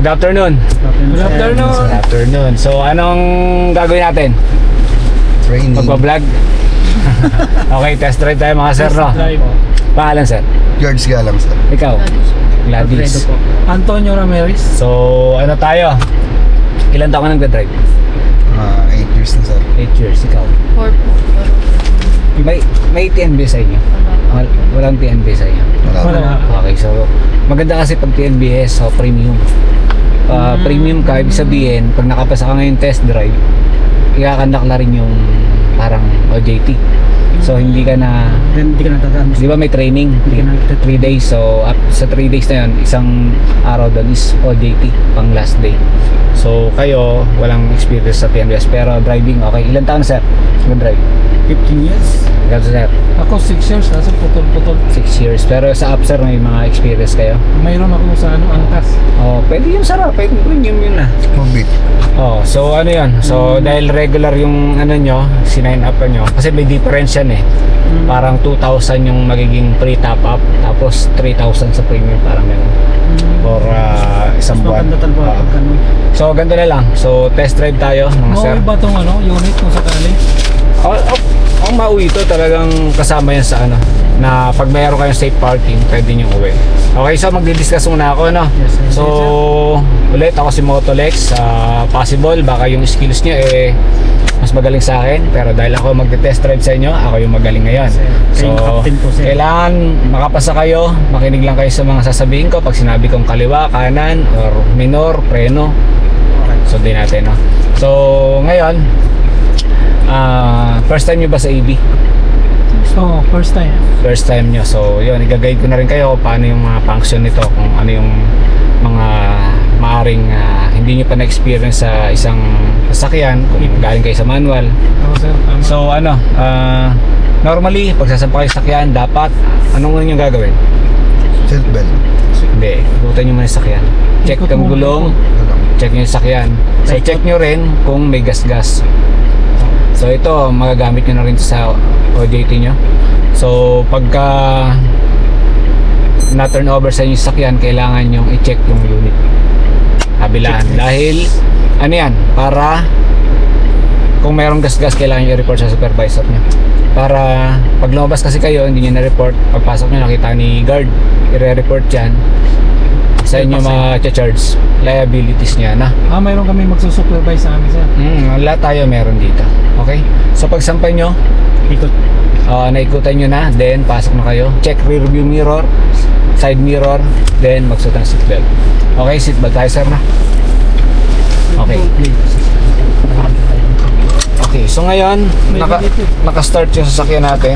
Good afternoon. Good afternoon. Good afternoon. So, anong gagawin natin? Training. Magpa-vlog? Okay, test drive tayo mga sir, no? Pangalan, sir? George Galang, sir. Ikaw? Gladys. Antonio Ramirez. So, ano tayo? Ilan taon ka nagda-drive? 8 years na, sir. 8 years. Ikaw? 4 po. May TNB sa inyo? Walang TNB sa inyo? Wala. Okay, so maganda kasi pag TNBS, so premium. Premium ka, ibig sabihin, pag nakapasa ka ngayon test drive, ikakandak na rin yung parang OJT. So hindi ka na tatandaan. di ba may training? Hindi ka na 3 days. So sa 3 days na yun, isang araw doon is OJT pang last day. So kayo, walang experience sa TNBS pero driving, okay. Ilan taon sir? Mag-drive? 15 years. Gano'n sir? Ako 6 years, nasa putol-putol. 6 years. Pero sa app sir, may mga experience kayo? Mayroon ako sa angkas. Oh, pwede yun sir, pwede premium yun na. Mobit. Oh, so ano yun? So dahil regular yung ano nyo, sinign up nyo, kasi may difference yan eh. Parang 2,000 yung magiging free top up, tapos 3,000 sa premium, parang ganun. For isang buwan. Maganda talaga pag ganun. So ganito na lang. So test drive tayo mga sir. Mauwi ba itong unit kung sakali? Ang mauwi ito talagang kasama yan sa ano, na pag mayroon kayong safe parking, pwede nyo uwi. Okay, so magdi-discuss muna ako, no? Yes, sir. So ulit ako si Motolex. Possible baka yung skills nyo mas magaling sa akin, pero dahil ako magte-test drive sa inyo, ako yung magaling ngayon. So kailangan makapasa kayo, makinig lang kayo sa mga sasabihin ko. Pag sinabi kong kaliwa, kanan, or minor, preno, so din natin, no? So ngayon, first time nyo ba sa EV? So, first time. First time nyo. So yun, i-guide ko na rin kayo paano yung mga function nito, kung ano yung mga maaring hindi nyo pa na-experience sa isang sasakyan, kung galing kayo sa manual. Ako sir. So ano, normally pag sasampa kayo sa sakyan, dapat anong una nyo gagawin? Seatbelt. Hindi, ikutan nyo muna yung sakyan. Check Ikot ang mo. gulong, check nyo yung sakyan. So check nyo rin kung may gas-gas. So ito, magagamit nyo na rin sa OJT nyo. So pagka na-turn over sa inyo yung sakyan, kailangan nyo i-check yung unit kabilaan. Dahil ano yan, para kung mayroong gas-gas, kailangan nyo i-report sa supervisor nyo. Para pag lumabas kasi kayo, hindi nyo na-report, pagpasok nyo nakita ni guard, i-report yan sa inyo ma-charge liabilities niya na. Mayroon kami magsusupervise sa amin sir. Lahat tayo meron dito. Okay? So pag sampay nyo, Ikot. naikutan nyo na, then pasok na kayo. Check rear view mirror, side mirror, then magsuot ng seatbelt. Okay, seatbelt tayo sir na. Okay. Okay, so ngayon naka-start yung sasakyan natin.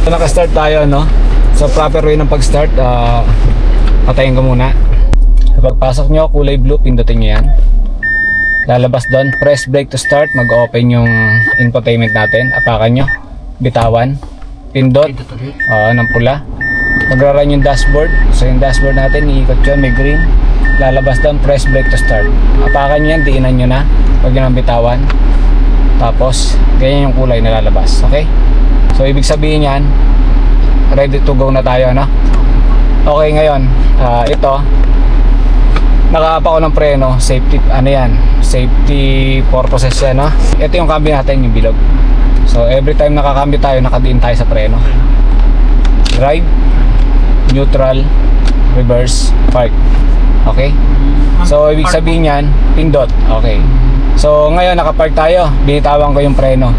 So naka-start tayo, no? So proper way ng pag-start, patayin ko muna. Pagpasok nyo, kulay blue, pindutin nyo yan. Lalabas doon, press brake to start, mag-open yung infotainment natin. Apakan nyo, bitawan, pindot, ng pula. Magra-run yung dashboard. So yung dashboard natin, iikot yun, may green. Lalabas doon, press brake to start. Apakan nyo yan, diinan nyo na. Huwag nyo nang bitawan. Tapos, ganyan yung kulay na lalabas. Okay? So ibig sabihin yan, ready to go na tayo, no? Okay, ngayon, ito, nakaapa ko ng preno, safety, ano yan, safety purposes yan, no? Ito yung cambio natin, yung bilog. So every time nakakambyo tayo, nakadiin tayo sa preno. Drive, neutral, reverse, park. Okay? So ibig sabihin yan, pindot. Okay. So ngayon nakapark tayo, binitawan ko yung preno.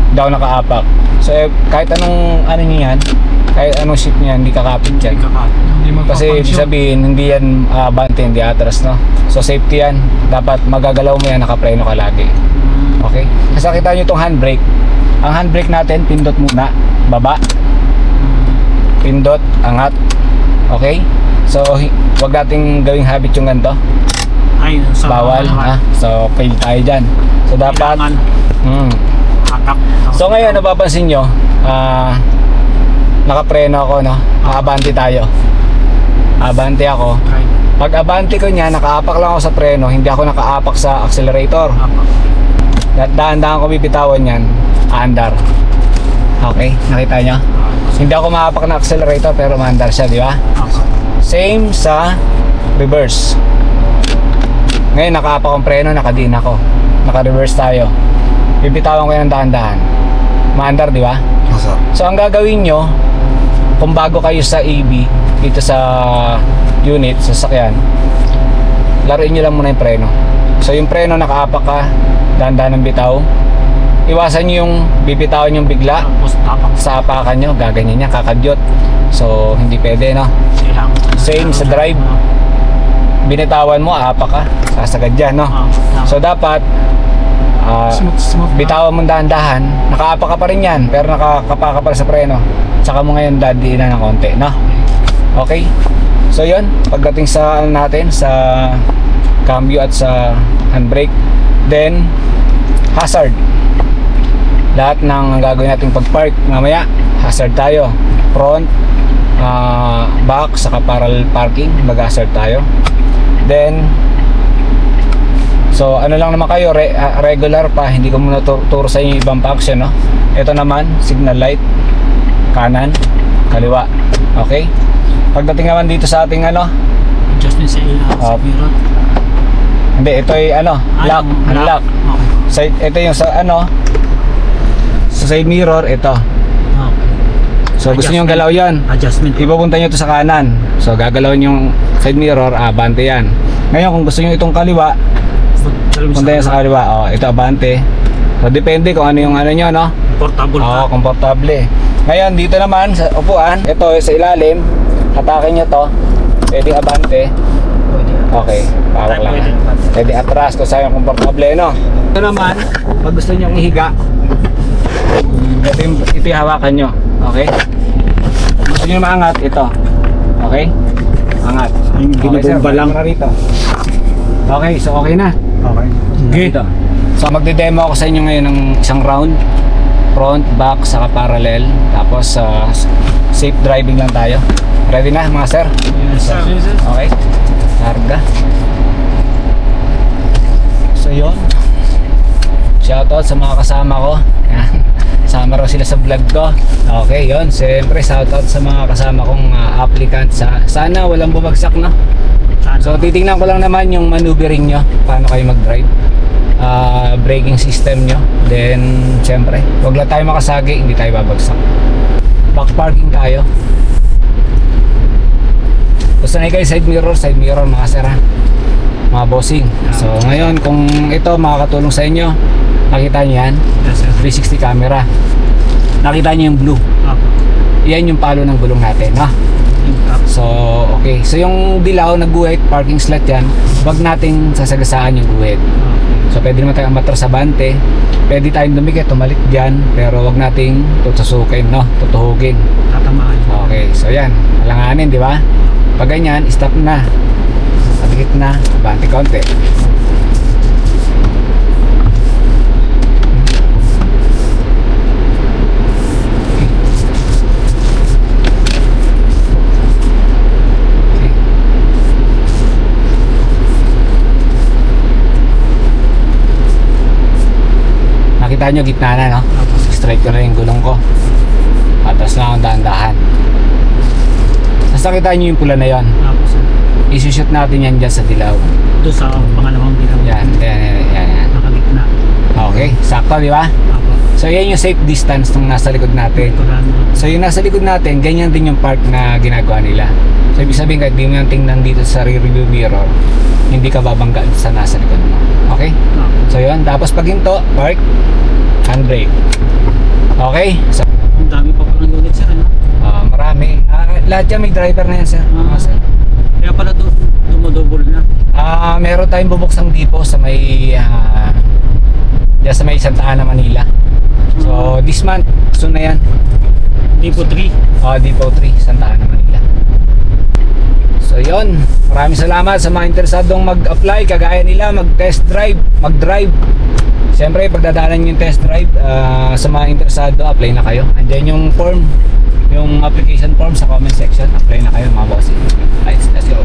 Hindi ako nakaapak. So kahit anong ano niyan, kahit anong shift niyan, hindi kakapit yan. Kasi ibig sabihin, hindi yan bante, hindi atras, no? So safety yan, dapat magagalaw mo yan, nakapreno ka lagi. Okay? Kasi nakita nyo itong handbrake. Ang handbrake natin, pindot muna, baba, pindot, angat. Okay? So wag nating gawing habit yung ganito. Bawal, ha? So fail tayo dyan. So dapat so ngayon, napapansin nyo, nakapreno ako, no? Abante tayo. Abante ako. Pag abante ko niya, nakaapak lang ako sa preno, hindi ako nakaapak sa accelerator. Dahan-dahan ko bibitawan yan, aandar. Okay, nakita nyo? Hindi ako maapak na accelerator pero maandar siya, di ba? Same sa reverse. Ngayon nakaapak ang preno, nakadiin ako. Naka-reverse tayo. Bibitawan ko yan ng dahan-dahan. Maandar, di ba? Sir. So ang gagawin nyo, kung bago kayo sa AB, dito sa unit, sa sasakyan, laruin nyo lang muna yung preno. So yung preno, nakaapak ka, dahan-dahan ng bitaw. Iwasan nyo yung bibitawan yung bigla. Sa apakan nyo, gaganyan niya, kakadyot. So hindi pwede, no? Same sa drive. Binitawan mo, aapak ka, sasagad dyan, no? So dapat Smooth. bitawan mo dahan-dahan, nakaapak ka pa rin yan, pero nakakapa ka pa rin sa preno. Tsaka mo ngayon dadiinan ng konti, no? Okay? So yun, pagdating sa natin, sa cambio at sa handbrake, then hazard. Lahat ng gagawin natin pag-park mamaya, hazard tayo. Front, back, saka parallel parking, mag-hazard tayo. Then so ano lang naman kayo, regular pa, hindi ko muna turo sa inyo ibang function, no? Ito naman, signal light, kanan, kaliwa. Okay? Pagdating naman dito sa ating ano, Adjustment sa mirror. hindi, ito ay ano, lock, unlock. Okay. Side, ito yung sa ano, sa side mirror, ito. Okay. So gusto nyo galaw yan, Adjustment. ipapunta nyo ito sa kanan. So gagalawin yung side mirror, abante yan. Ngayon kung gusto nyo itong kaliwa, punta yan sa kaliwa, ito abante. So depende kung ano yung ano nyo, no? Portable Oo, komportable. Ngayon dito naman sa upuan, ito sa ilalim, hatakin nyo to, pwede abante. Okay, pawak lang. Pwede atras kung saan yung komportable, no? Ito naman, pag gusto nyo ihiga, ito yung hawakan nyo. Okay? Gusto nyo maangat, ito. Okay? Angat. Binubomba lang. Rito. Okay, so okay na. Okay. Dito. So magde-demo ako sa inyo ngayon ng isang round. Front, back, saka parallel. Tapos safe driving lang tayo. Ready na mga sir? Yes, sir. Okay. Karga. So yun. Shoutout sa mga kasama ko. Yan. Kasama raw sila sa vlog ko. Okay, yun. Siyempre, shoutout sa mga kasama kong applicant. Sana walang bumagsak, no? So titingnan ko lang naman yung maneuvering nyo, paano kayo mag-drive, braking system nyo. Then syempre, huwag lang tayo makasagi, hindi tayo babagsak. Back parking tayo. Gusto na kayo side mirror mga sir, mga bossing. So ngayon kung ito makakatulong sa inyo, nakita nyo yan, 360 camera. Nakita nyo yung blue, yan yung palo ng gulong natin, no? So, okay. So, yung dilaw na guhit, parking slot yan, wag nating sasagasaan yung guhit. So, pwede naman tayong matras sa bante. Pwede tayong dumikit, tumalit dyan. Pero wag nating tutusukin, no? Tutuhugin. Tatamaan. Okay. So, yan. Alanganin, di ba? Pag ganyan, stop na. Patikit na. Bante konti. Nakita nyo gitna na, no? Straight ko na yung gulong ko. Atas na akong dahan-dahan. Tapos nakita nyo yung pula na yon. Isushoot natin yan dyan sa dilaw. Doon sa pangalawang dilaw. Yan. Nakagitna. Okay, sakto, di ba? So yan yung safe distance nung nasa likod natin. So yung nasa likod natin, ganyan din yung park na ginagawa nila. So ibig sabihin kahit di mo yung tingnan dito sa rear view mirror, hindi ka babangga sa nasa likod mo. Okay? So yun, tapos pag hinto, park, handbrake. Okay? So, Ang dami pa palang unit sir, ano? marami. Lahat yan may driver na yan sir. Sir. Kaya pala dumodouble na. Meron tayong bubuksang dipo sa may sa may Santa Ana, Manila. So this month, soon na yan. Tipo 3. Dipo 3, Santa Ana, Manila. So yun, maraming salamat sa mga interesadong mag-apply, kagaya nila, mag-test drive, mag-drive. Siyempre, pagdadaanan yung test drive, sa mga interesado, apply na kayo. Andiyan yung form, yung application form sa comment section. Apply na kayo mga bossing. Let's go.